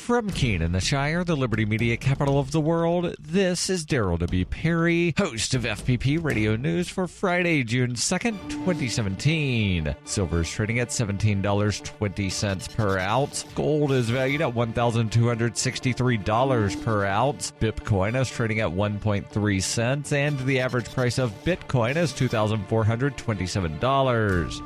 From Keene in the Shire, the Liberty Media capital of the world, this is Daryl W. Perry, host of FPP Radio News for Friday, June 2nd, 2017. Silver is trading at $17.20 per ounce. Gold is valued at $1,263 per ounce. Bitcoin is trading at 1.3 cents, and the average price of Bitcoin is $2,427.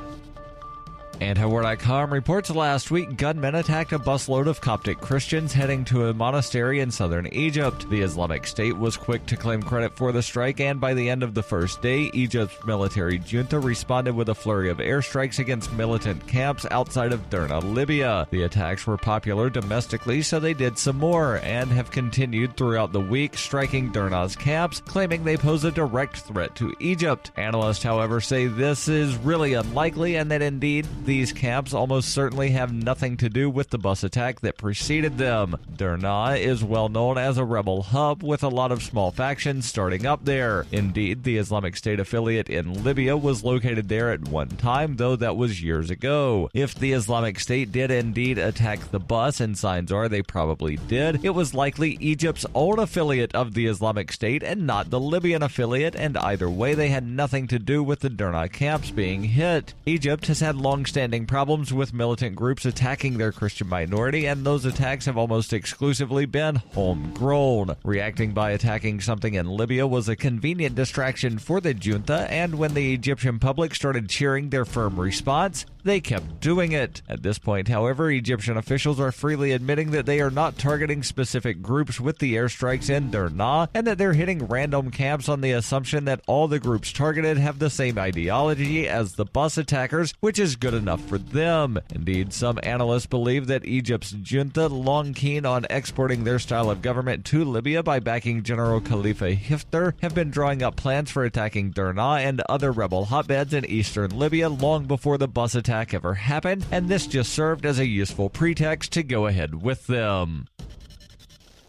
And Howard.com reports last week gunmen attacked a busload of Coptic Christians heading to a monastery in southern Egypt. The Islamic State was quick to claim credit for the strike, and by the end of the first day, Egypt's military junta responded with a flurry of airstrikes against militant camps outside of Derna, Libya. The attacks were popular domestically, so they did some more, and have continued throughout the week, striking Derna's camps, claiming they pose a direct threat to Egypt. Analysts, however, say this is really unlikely, and that indeed these camps almost certainly have nothing to do with the bus attack that preceded them. Derna is well known as a rebel hub with a lot of small factions starting up there. Indeed, the Islamic State affiliate in Libya was located there at one time, though that was years ago. If the Islamic State did indeed attack the bus, and signs are they probably did, it was likely Egypt's own affiliate of the Islamic State and not the Libyan affiliate, and either way they had nothing to do with the Derna camps being hit. Egypt has had long-standing problems with militant groups attacking their Christian minority, and those attacks have almost exclusively been homegrown. Reacting by attacking something in Libya was a convenient distraction for the junta, and when the Egyptian public started cheering their firm response, they kept doing it. At this point, however, Egyptian officials are freely admitting that they are not targeting specific groups with the airstrikes in Derna, and that they're hitting random camps on the assumption that all the groups targeted have the same ideology as the bus attackers, which is good enough for them. Indeed, some analysts believe that Egypt's junta, long keen on exporting their style of government to Libya by backing General Khalifa Haftar, have been drawing up plans for attacking Derna and other rebel hotbeds in eastern Libya long before the bus attack ever happened, and this just served as a useful pretext to go ahead with them.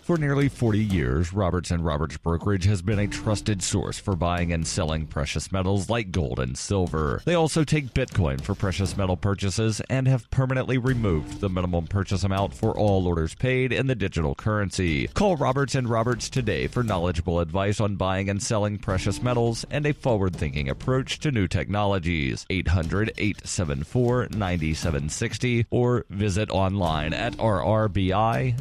For nearly 40 years, Roberts & Roberts Brokerage has been a trusted source for buying and selling precious metals like gold and silver. They also take Bitcoin for precious metal purchases and have permanently removed the minimum purchase amount for all orders paid in the digital currency. Call Roberts & Roberts today for knowledgeable advice on buying and selling precious metals and a forward-thinking approach to new technologies. 800-874-9760 or visit online at rrbi.co.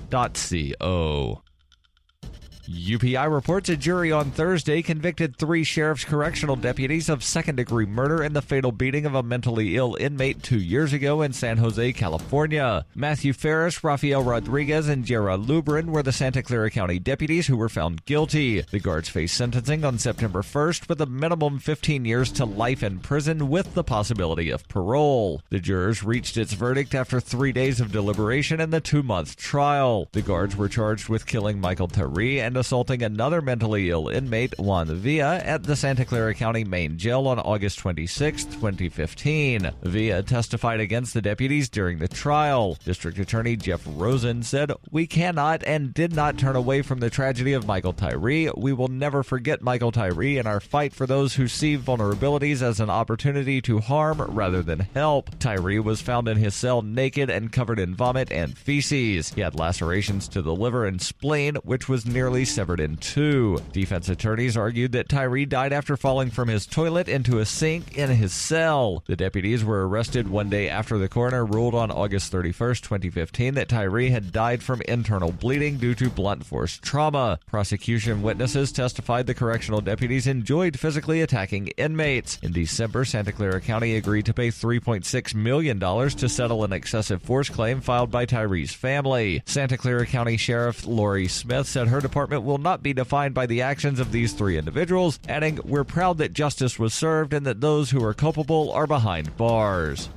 UPI reports a jury on Thursday convicted 3 sheriff's correctional deputies of second-degree murder in the fatal beating of a mentally ill inmate 2 years ago in San Jose, California. Matthew Ferris, Rafael Rodriguez, and Gerard Lubrin were the Santa Clara County deputies who were found guilty. The guards faced sentencing on September 1st with a minimum 15 years to life in prison with the possibility of parole. The jurors reached its verdict after 3 days of deliberation in the 2-month trial. The guards were charged with killing Michael Tyree and assaulting another mentally ill inmate, Juan Villa, at the Santa Clara County Main Jail on August 26, 2015. Villa testified against the deputies during the trial. District Attorney Jeff Rosen said, "We cannot and did not turn away from the tragedy of Michael Tyree. We will never forget Michael Tyree in our fight for those who see vulnerabilities as an opportunity to harm rather than help." Tyree was found in his cell naked and covered in vomit and feces. He had lacerations to the liver and spleen, which was nearly severed in two. Defense attorneys argued that Tyree died after falling from his toilet into a sink in his cell. The deputies were arrested 1 day after the coroner ruled on August 31st, 2015 that Tyree had died from internal bleeding due to blunt force trauma. Prosecution witnesses testified the correctional deputies enjoyed physically attacking inmates. In December, Santa Clara County agreed to pay $3.6 million to settle an excessive force claim filed by Tyree's family. Santa Clara County Sheriff Lori Smith said her department will not be defined by the actions of these 3 individuals, adding, "We're proud that justice was served and that those who are culpable are behind bars."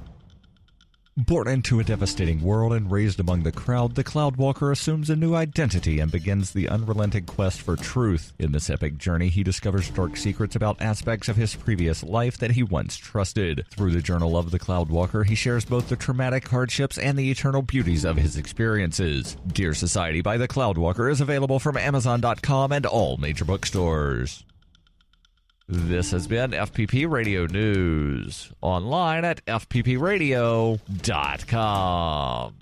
Born into a devastating world and raised among the crowd, the Cloudwalker assumes a new identity and begins the unrelenting quest for truth. In this epic journey, he discovers dark secrets about aspects of his previous life that he once trusted. Through the Journal of the Cloudwalker, he shares both the traumatic hardships and the eternal beauties of his experiences. Dear Society by the Cloudwalker is available from Amazon.com and all major bookstores. This has been FPP Radio News, online at fppradio.com.